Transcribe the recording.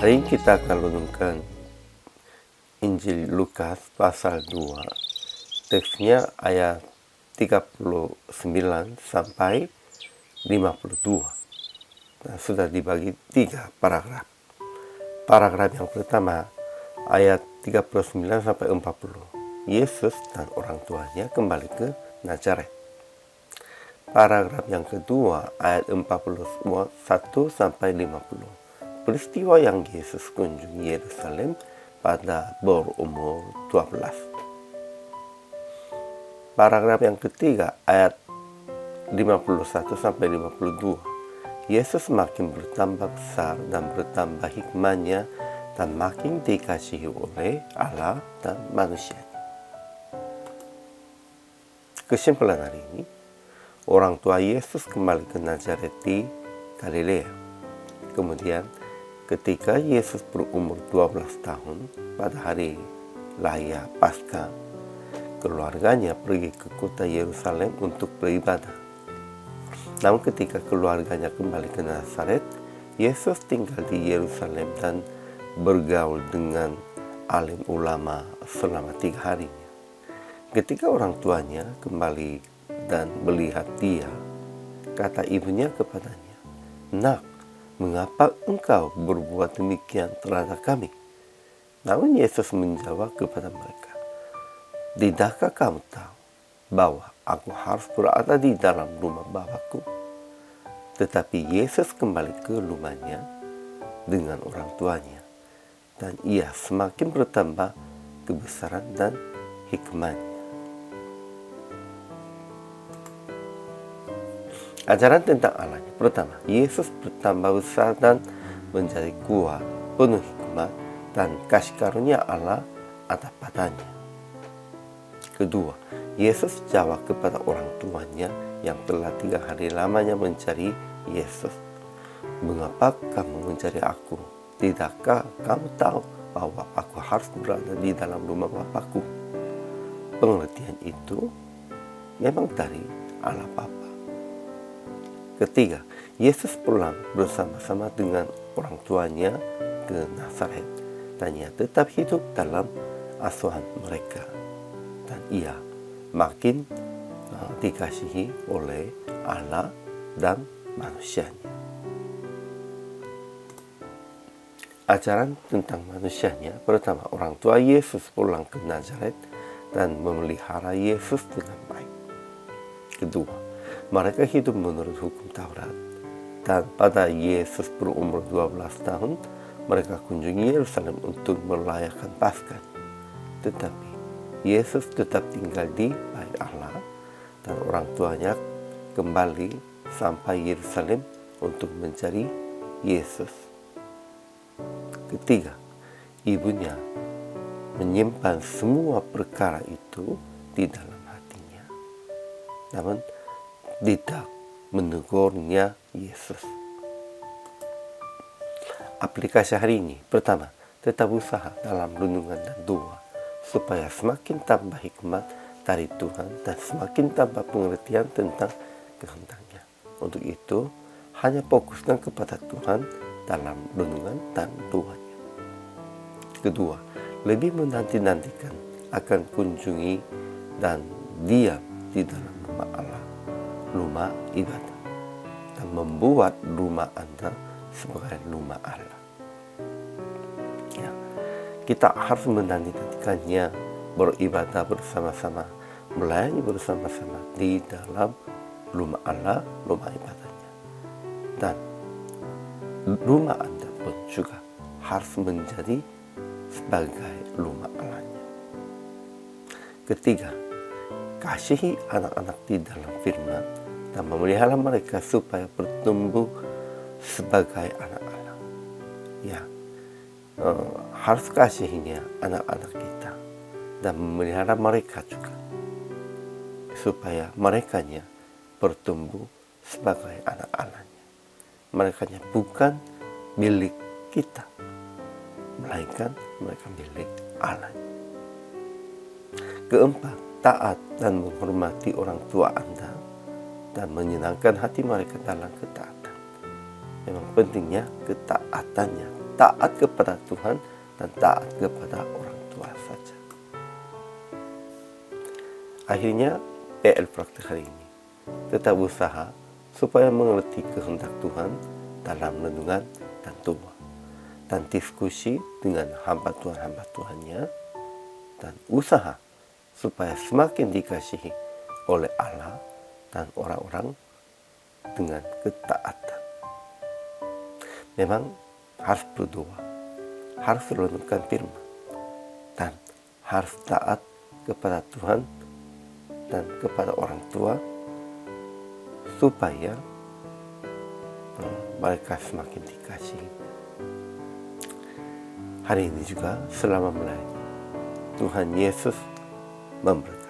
Hari ini kita akan renungkan Injil Lukas pasal 2. Teksnya ayat 39 sampai 52. Nah, sudah dibagi 3 paragraf. Paragraf yang pertama ayat 39 sampai 40. Yesus dan orang tuanya kembali ke Nazaret. Paragraf yang kedua ayat 41 sampai 50. Peristiwa yang Yesus kunjungi Yerusalem pada berumur 12. Paragraf yang ketiga ayat 51 sampai 52. Yesus makin bertambah besar dan bertambah hikmahnya dan makin dikasihi oleh Allah dan manusia. Kesimpulan hari ini, orang tua Yesus kembali ke Nazaret di Galilea. Kemudian ketika Yesus berumur 12 tahun pada hari raya Paskah, keluarganya pergi ke kota Yerusalem untuk beribadah. Namun ketika keluarganya kembali ke Nazaret, Yesus tinggal di Yerusalem dan bergaul dengan alim ulama selama 3 hari. Ketika orang tuanya kembali dan melihat dia, kata ibunya kepadanya, "Nak, mengapa engkau berbuat demikian terhadap kami?" Namun Yesus menjawab kepada mereka, "Tidakkah kamu tahu bahwa aku harus berada di dalam rumah Bapakku?" Tetapi Yesus kembali ke rumahnya dengan orang tuanya, dan ia semakin bertambah kebesaran dan hikmahnya. Ajaran tentang Allah. Pertama, Yesus bertambah besar dan menjadi kuat, penuh hikmat dan kasih karunia Allah ada padanya. Kedua, Yesus jawab kepada orang tuanya yang telah 3 hari lamanya mencari Yesus, "Mengapa kamu mencari aku? Tidakkah kamu tahu bahwa aku harus berada di dalam rumah Bapakku?" Pengertian itu memang dari Allah Bapa. Ketiga, Yesus pulang bersama-sama dengan orang tuanya ke Nazaret, dan ia tetap hidup dalam asuhan mereka, dan ia makin dikasihi oleh Allah dan manusianya. Ajaran tentang manusianya. Pertama, orang tua Yesus pulang ke Nazaret dan memelihara Yesus dengan baik. Kedua, mereka hidup menurut hukum Taurat, dan pada Yesus berumur 12 tahun, mereka kunjungi Yerusalem untuk merayakan Paskah. Tetapi Yesus tetap tinggal di bait Allah, dan orang tuanya kembali sampai Yerusalem untuk mencari Yesus. Ketiga, ibunya menyimpan semua perkara itu di dalam hatinya, namun tidak menegurnya Yesus. Aplikasi hari ini. Pertama, tetap usaha dalam renungan dan doa supaya semakin tambah hikmat dari Tuhan dan semakin tambah pengertian tentang kehendaknya. Untuk itu, hanya fokuskan kepada Tuhan dalam renungan dan doanya. Kedua, lebih menanti-nantikan akan kunjungi dan diam di dalam rumah Allah, rumah ibadah, dan membuat rumah Anda sebagai rumah Allah. Ya, kita harus menanti-nantikannya, beribadah bersama-sama, melayani bersama-sama di dalam rumah Allah, rumah ibadahnya. Dan rumah Anda pun juga harus menjadi sebagai rumah Allahnya. Ketiga, kasihi anak-anak di dalam firman dan memelihara mereka supaya bertumbuh sebagai anak Allah. Ya, harus kasihinya anak-anak kita dan memelihara mereka juga supaya merekanya bertumbuh sebagai anak Allahnya. Merekanya bukan milik kita, melainkan mereka milik Allah. Keempat, taat dan menghormati orang tua Anda dan menyenangkan hati mereka dalam ketaatan. Memang pentingnya ketaatannya taat kepada Tuhan dan taat kepada orang tua saja. Akhirnya, PR praktik hari ini, tetap usaha supaya mengerti kehendak Tuhan dalam renungan dan doa, dan diskusi dengan hamba Tuhannya, dan usaha supaya semakin dikasihi oleh Allah dan orang-orang dengan ketaatan. Memang harus berdoa, harus renungkan firman, dan harus taat kepada Tuhan dan kepada orang tua supaya mereka semakin dikasihi. Hari ini juga selama melayani, Tuhan Yesus memberkati.